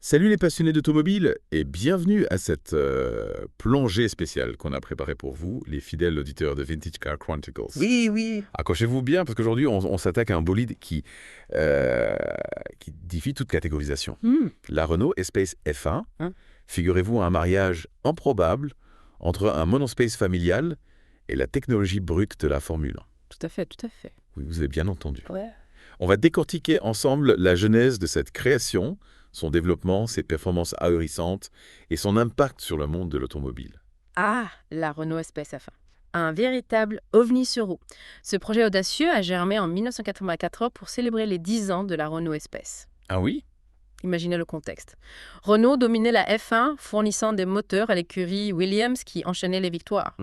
Salut les passionnés d'automobile et bienvenue à cette plongée spéciale qu'on a préparée pour vous, les fidèles auditeurs de Vintage Car Chronicles. Oui, oui. Accrochez-vous bien parce qu'aujourd'hui on s'attaque à un bolide qui défie toute catégorisation. La Renault Espace F1, Hein? figurez-vous un mariage improbable entre un monospace familial et la technologie brute de la Formule 1. Tout à fait, tout à fait. Oui, vous avez bien entendu. Ouais. On va décortiquer ensemble la genèse de cette création, son développement, ses performances ahurissantes et son impact sur le monde de l'automobile. Ah, la Renault Espace F1. Un véritable ovni sur roue. Ce projet audacieux a germé en 1984 pour célébrer les 10 ans de la Renault Espace. Ah oui? Imaginez le contexte. Renault dominait la F1, fournissant des moteurs à l'écurie Williams qui enchaînait les victoires.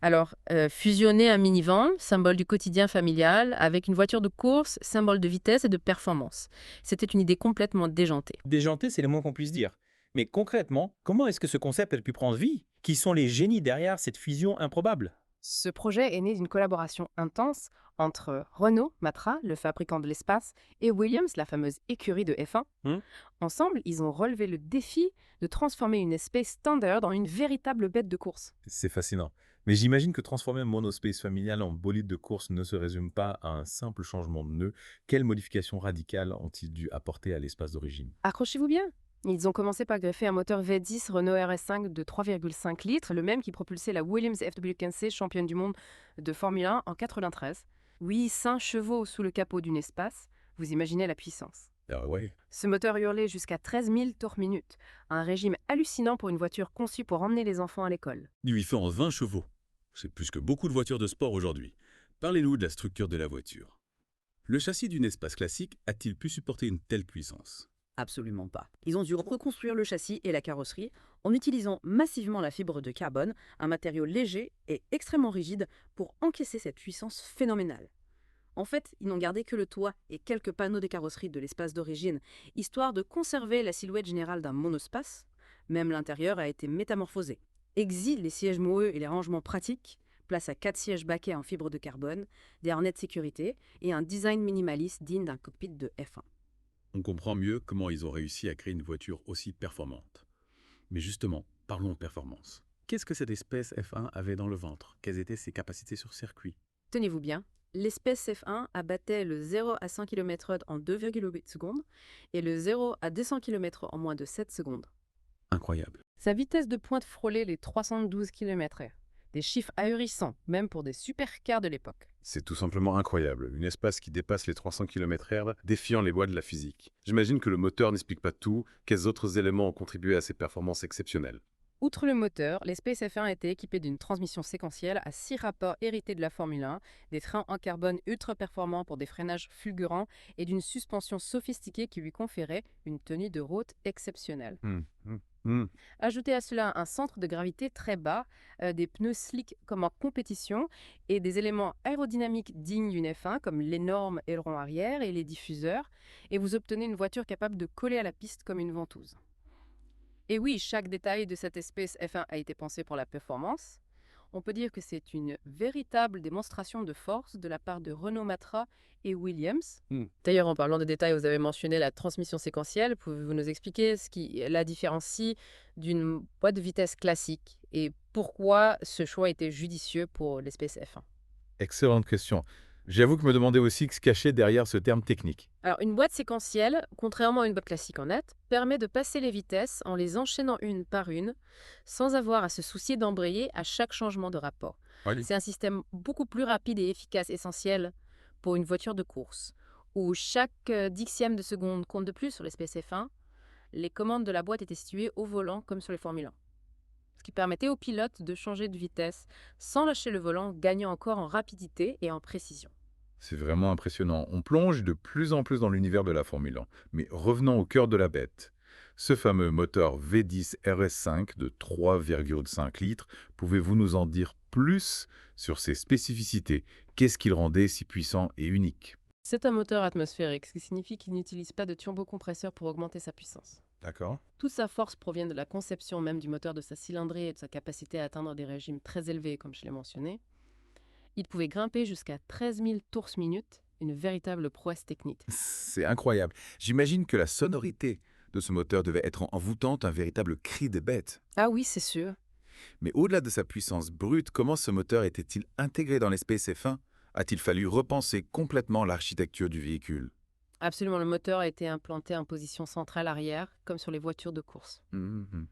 Alors, fusionner un minivan, symbole du quotidien familial, avec une voiture de course, symbole de vitesse et de performance. C'était une idée complètement déjantée. Déjanté, c'est le moins qu'on puisse dire. Mais concrètement, comment est-ce que ce concept a pu prendre vie? Qui sont les génies derrière cette fusion improbable? Ce projet est né d'une collaboration intense entre Renault, Matra, le fabricant de l'espace, et Williams, la fameuse écurie de F1. Hmm. Ensemble, ils ont relevé le défi de transformer une espèce standard en une véritable bête de course. C'est fascinant. Mais j'imagine que transformer un monospace familial en bolide de course ne se résume pas à un simple changement de nœud. Quelles modifications radicales ont-ils dû apporter à l'espace d'origine? Accrochez-vous bien. Ils ont commencé par greffer un moteur V10 Renault RS5 de 3,5 litres, le même qui propulsait la Williams FW15C championne du monde de Formule 1 en 93. 800 chevaux sous le capot d'une espace, vous imaginez la puissance. Ah ouais. Ce moteur hurlait jusqu'à 13 000 tours minute, un régime hallucinant pour une voiture conçue pour emmener les enfants à l'école. Il fait en 20 chevaux. C'est plus que beaucoup de voitures de sport aujourd'hui. Parlez-nous de la structure de la voiture. Le châssis d'une espace classique a-t-il pu supporter une telle puissance? Absolument pas. Ils ont dû reconstruire le châssis et la carrosserie en utilisant massivement la fibre de carbone, un matériau léger et extrêmement rigide pour encaisser cette puissance phénoménale. En fait, ils n'ont gardé que le toit et quelques panneaux des carrosseries de l'espace d'origine, histoire de conserver la silhouette générale d'un monospace. Même l'intérieur a été métamorphosé. Exil les sièges moelleux et les rangements pratiques, place à 4 sièges baquets en fibre de carbone, des harnais de sécurité et un design minimaliste digne d'un cockpit de F1. On comprend mieux comment ils ont réussi à créer une voiture aussi performante. Mais justement, parlons performance. Qu'est-ce que cette espèce F1 avait dans le ventre? Quelles étaient ses capacités sur circuit? Tenez-vous bien, l'espèce F1 abattait le 0 à 100 km/h en 2,8 secondes et le 0 à 200 km en moins de 7 secondes. Incroyable. Sa vitesse de pointe frôlait les 312 km/h. Des chiffres ahurissants, même pour des supercars de l'époque. C'est tout simplement incroyable. Une espace qui dépasse les 300 km/h, défiant les lois de la physique. J'imagine que le moteur n'explique pas tout. Quels autres éléments ont contribué à ces performances exceptionnelles? Outre le moteur, l'Espace F1 était équipé d'une transmission séquentielle à 6 rapports hérités de la Formule 1, des freins en carbone ultra performants pour des freinages fulgurants et d'une suspension sophistiquée qui lui conférait une tenue de route exceptionnelle. Hmm, hmm, hmm. Ajoutez à cela un centre de gravité très bas, des pneus slick comme en compétition et des éléments aérodynamiques dignes d'une F1 comme l'énorme aileron arrière et les diffuseurs, et vous obtenez une voiture capable de coller à la piste comme une ventouse. Et oui, chaque détail de cette espèce F1 a été pensé pour la performance. On peut dire que c'est une véritable démonstration de force de la part de Renault Matra et Williams. D'ailleurs, en parlant de détails, vous avez mentionné la transmission séquentielle. Pouvez-vous nous expliquer ce qui la différencie d'une boîte de vitesse classique et pourquoi ce choix était judicieux pour l'espèce F1? Excellente question. J'avoue que me demandais aussi ce se cachait derrière ce terme technique. Alors, une boîte séquentielle, contrairement à une boîte classique en net, permet de passer les vitesses en les enchaînant une par une, sans avoir à se soucier d'embrayer à chaque changement de rapport. Oui. C'est un système beaucoup plus rapide et efficace, essentiel pour une voiture de course, où chaque dixième de seconde compte de plus sur l'espèce F1. Les commandes de la boîte étaient situées au volant comme sur les Formule 1, ce qui permettait au pilote de changer de vitesse sans lâcher le volant, gagnant encore en rapidité et en précision. C'est vraiment impressionnant. On plonge de plus en plus dans l'univers de la Formule 1. Mais revenons au cœur de la bête. Ce fameux moteur V10 RS5 de 3,5 litres, pouvez-vous nous en dire plus sur ses spécificités? Qu'est-ce qui le rendait si puissant et unique? C'est un moteur atmosphérique, ce qui signifie qu'il n'utilise pas de turbocompresseur pour augmenter sa puissance. D'accord. Toute sa force provient de la conception même du moteur, de sa cylindrée et de sa capacité à atteindre des régimes très élevés, comme je l'ai mentionné. Il pouvait grimper jusqu'à 13 000 tours minute, une véritable prouesse technique. C'est incroyable. J'imagine que la sonorité de ce moteur devait être envoûtante, un véritable cri de bête. Ah oui, c'est sûr. Mais au-delà de sa puissance brute, comment ce moteur était-il intégré dans l'espace F1? A-t-il fallu repenser complètement l'architecture du véhicule? Absolument, le moteur a été implanté en position centrale arrière, comme sur les voitures de course. Mhm.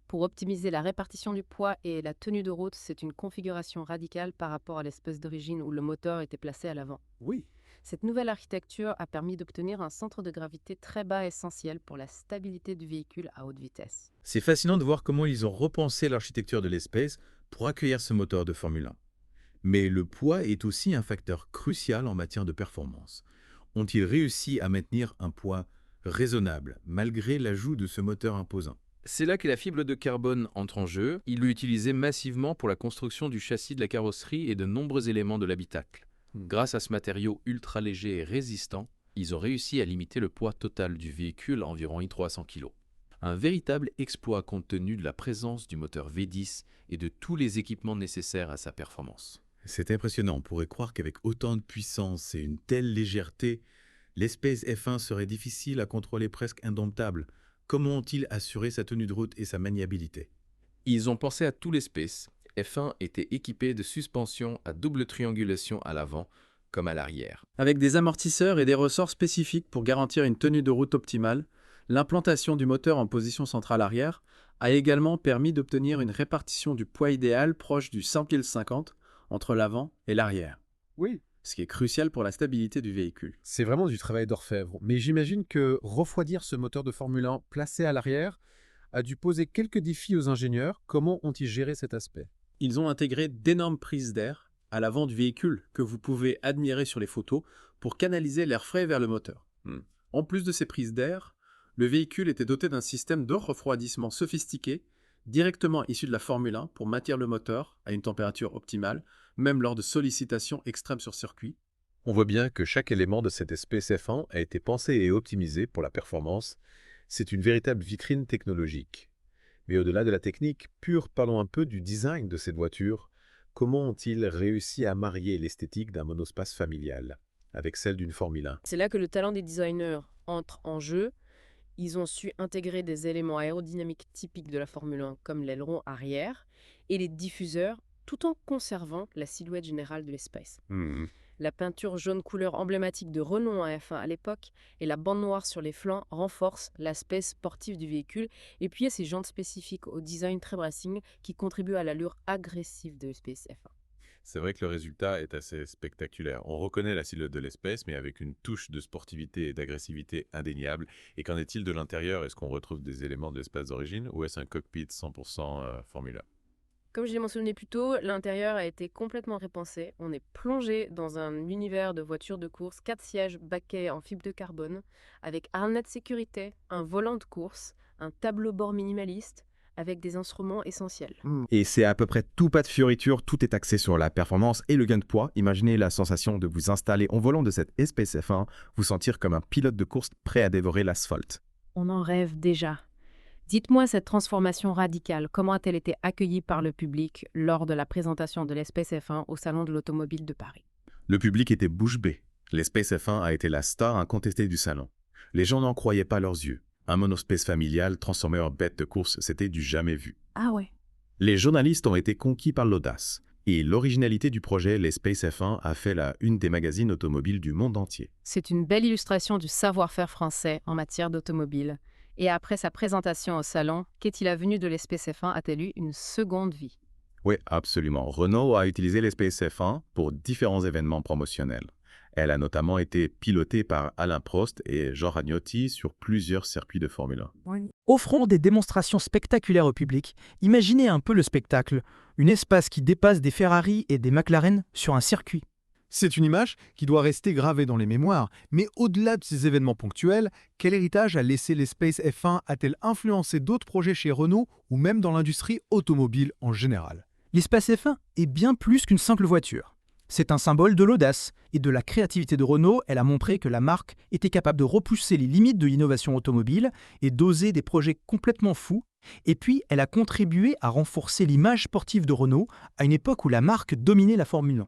Pour optimiser la répartition du poids et la tenue de route, c'est une configuration radicale par rapport à l'espèce d'origine où le moteur était placé à l'avant. Oui. Cette nouvelle architecture a permis d'obtenir un centre de gravité très bas essentiel pour la stabilité du véhicule à haute vitesse. C'est fascinant de voir comment ils ont repensé l'architecture de l'espace pour accueillir ce moteur de Formule 1. Mais le poids est aussi un facteur crucial en matière de performance. Ont-ils réussi à maintenir un poids raisonnable malgré l'ajout de ce moteur imposant? C'est là que la fibre de carbone entre en jeu. Ils l'utilisaient massivement pour la construction du châssis de la carrosserie et de nombreux éléments de l'habitacle. Grâce à ce matériau ultra léger et résistant, ils ont réussi à limiter le poids total du véhicule à environ 300 kg. Un véritable exploit compte tenu de la présence du moteur V10 et de tous les équipements nécessaires à sa performance. C'est impressionnant, on pourrait croire qu'avec autant de puissance et une telle légèreté, l'espace F1 serait difficile à contrôler, presque indomptable. Comment ont-ils assuré sa tenue de route et sa maniabilité? Ils ont pensé à tout l'espace. F1 était équipé de suspensions à double triangulation à l'avant comme à l'arrière. Avec des amortisseurs et des ressorts spécifiques pour garantir une tenue de route optimale, l'implantation du moteur en position centrale arrière a également permis d'obtenir une répartition du poids idéal proche du 100 kg 50 entre l'avant et l'arrière. Oui. Ce qui est crucial pour la stabilité du véhicule. C'est vraiment du travail d'orfèvre. Mais j'imagine que refroidir ce moteur de Formule 1 placé à l'arrière a dû poser quelques défis aux ingénieurs. Comment ont-ils géré cet aspect? Ils ont intégré d'énormes prises d'air à l'avant du véhicule que vous pouvez admirer sur les photos pour canaliser l'air frais vers le moteur. En plus de ces prises d'air, le véhicule était doté d'un système de refroidissement sophistiqué directement issu de la Formule 1 pour maintenir le moteur à une température optimale, même lors de sollicitations extrêmes sur circuit. On voit bien que chaque élément de cette espèce F1 a été pensé et optimisé pour la performance. C'est une véritable vitrine technologique. Mais au-delà de la technique pure, parlons un peu du design de cette voiture. Comment ont-ils réussi à marier l'esthétique d'un monospace familial avec celle d'une Formule 1? C'est là que le talent des designers entre en jeu. Ils ont su intégrer des éléments aérodynamiques typiques de la Formule 1 comme l'aileron arrière et les diffuseurs tout en conservant la silhouette générale de l'espace. La peinture jaune couleur emblématique de Renault en F1 à l'époque et la bande noire sur les flancs renforcent l'aspect sportif du véhicule. Et puis il y a ces jantes spécifiques au design très racing qui contribuent à l'allure agressive de l'espace F1. C'est vrai que le résultat est assez spectaculaire. On reconnaît la silhouette de l'espèce, mais avec une touche de sportivité et d'agressivité indéniable. Et qu'en est-il de l'intérieur? Est-ce qu'on retrouve des éléments de l'espace d'origine ou est-ce un cockpit 100% Formule 1? Comme je l'ai mentionné plus tôt, l'intérieur a été complètement repensé. On est plongé dans un univers de voitures de course, 4 sièges baquets en fibre de carbone, avec harnais de sécurité, un volant de course, un tableau bord minimaliste, avec des instruments essentiels. Et c'est à peu près tout, pas de fioritures, tout est axé sur la performance et le gain de poids. Imaginez la sensation de vous installer au volant de cette espèce F1, vous sentir comme un pilote de course prêt à dévorer l'asphalte. On en rêve déjà. Dites-moi cette transformation radicale, comment a-t-elle été accueillie par le public lors de la présentation de l'espèce F1 au Salon de l'Automobile de Paris? Le public était bouche bée. L'espace F1 a été la star incontestée du salon. Les gens n'en croyaient pas leurs yeux. Un monospace familial transformé en bête de course, c'était du jamais vu. Ah ouais. Les journalistes ont été conquis par l'audace. Et l'originalité du projet, l'espace F1, a fait la une des magazines automobiles du monde entier. C'est une belle illustration du savoir-faire français en matière d'automobile. Et après sa présentation au salon, qu'est-il advenu de l'espace F1? A-t-elle eu une seconde vie? Oui, absolument. Renault a utilisé l'espace F1 pour différents événements promotionnels. Elle a notamment été pilotée par Alain Prost et Jean Ragnotti sur plusieurs circuits de Formule 1. Offrant des démonstrations spectaculaires au public, imaginez un peu le spectacle, une espace qui dépasse des Ferrari et des McLaren sur un circuit. C'est une image qui doit rester gravée dans les mémoires. Mais au-delà de ces événements ponctuels, quel héritage a laissé l'espace F1? A-t-elle influencé d'autres projets chez Renault ou même dans l'industrie automobile en général? L'espace F1 est bien plus qu'une simple voiture. C'est un symbole de l'audace et de la créativité de Renault. Elle a montré que la marque était capable de repousser les limites de l'innovation automobile et d'oser des projets complètement fous. Et puis, elle a contribué à renforcer l'image sportive de Renault à une époque où la marque dominait la Formule 1.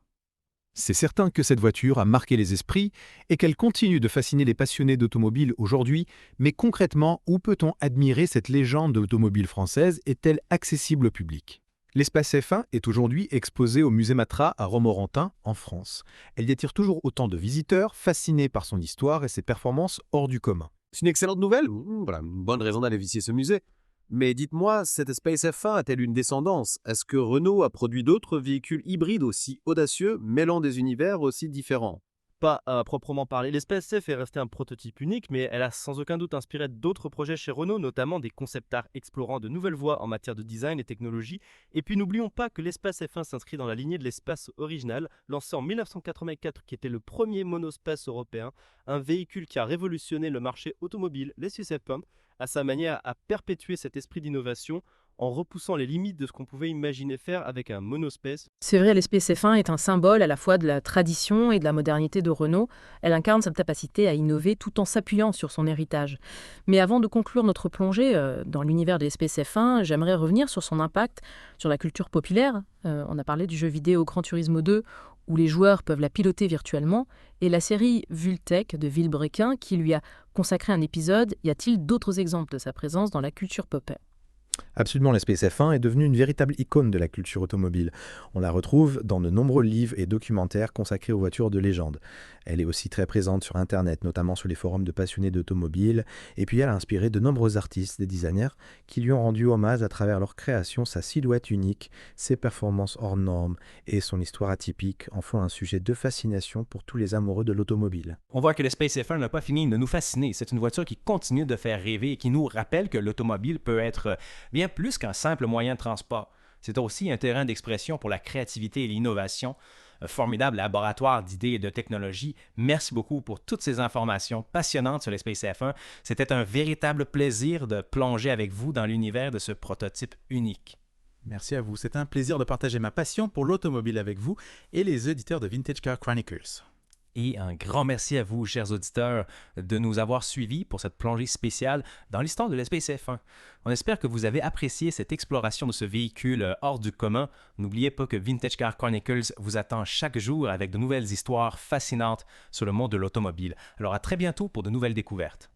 C'est certain que cette voiture a marqué les esprits et qu'elle continue de fasciner les passionnés d'automobile aujourd'hui, mais concrètement, où peut-on admirer cette légende d'automobile française? Est-elle accessible au public? L'espace F1 est aujourd'hui exposé au musée Matra à Romorantin, en France. Elle y attire toujours autant de visiteurs, fascinés par son histoire et ses performances hors du commun. C'est une excellente nouvelle. Voilà, une bonne raison d'aller visiter ce musée. Mais dites-moi, cette Space F1 a-t-elle une descendance? Est-ce que Renault a produit d'autres véhicules hybrides aussi audacieux, mêlant des univers aussi différents? Pas à proprement parler. L'Espace F est resté un prototype unique, mais elle a sans aucun doute inspiré d'autres projets chez Renault, notamment des concept art explorant de nouvelles voies en matière de design et technologie. Et puis n'oublions pas que l'Espace F1 s'inscrit dans la lignée de l'Espace original, lancé en 1984, qui était le premier monospace européen, un véhicule qui a révolutionné le marché automobile, les succès F1, à sa manière à perpétuer cet esprit d'innovation en repoussant les limites de ce qu'on pouvait imaginer faire avec un monospace. C'est vrai, l'Espace F1 est un symbole à la fois de la tradition et de la modernité de Renault. Elle incarne cette capacité à innover tout en s'appuyant sur son héritage. Mais avant de conclure notre plongée dans l'univers de l'Espace F1, j'aimerais revenir sur son impact sur la culture populaire. On a parlé du jeu vidéo Gran Turismo 2, où les joueurs peuvent la piloter virtuellement, et la série Vultech de Villebrequin, qui lui a consacré un épisode. Y a-t-il d'autres exemples de sa présence dans la culture populaire? Absolument, l'Espace F1 est devenue une véritable icône de la culture automobile. On la retrouve dans de nombreux livres et documentaires consacrés aux voitures de légende. Elle est aussi très présente sur Internet, notamment sur les forums de passionnés d'automobile, et puis elle a inspiré de nombreux artistes et designers qui lui ont rendu hommage à travers leur création, sa silhouette unique, ses performances hors normes et son histoire atypique en font un sujet de fascination pour tous les amoureux de l'automobile. On voit que l'Espace F1 n'a pas fini de nous fasciner. C'est une voiture qui continue de faire rêver et qui nous rappelle que l'automobile peut être bien plus qu'un simple moyen de transport. C'est aussi un terrain d'expression pour la créativité et l'innovation, un formidable laboratoire d'idées et de technologies. Merci beaucoup pour toutes ces informations passionnantes sur l'Espace F1. C'était un véritable plaisir de plonger avec vous dans l'univers de ce prototype unique. Merci à vous. C'est un plaisir de partager ma passion pour l'automobile avec vous et les auditeurs de Vintage Car Chronicles. Et un grand merci à vous, chers auditeurs, de nous avoir suivis pour cette plongée spéciale dans l'histoire de l'Espace F1. On espère que vous avez apprécié cette exploration de ce véhicule hors du commun. N'oubliez pas que Vintage Car Chronicles vous attend chaque jour avec de nouvelles histoires fascinantes sur le monde de l'automobile. Alors à très bientôt pour de nouvelles découvertes.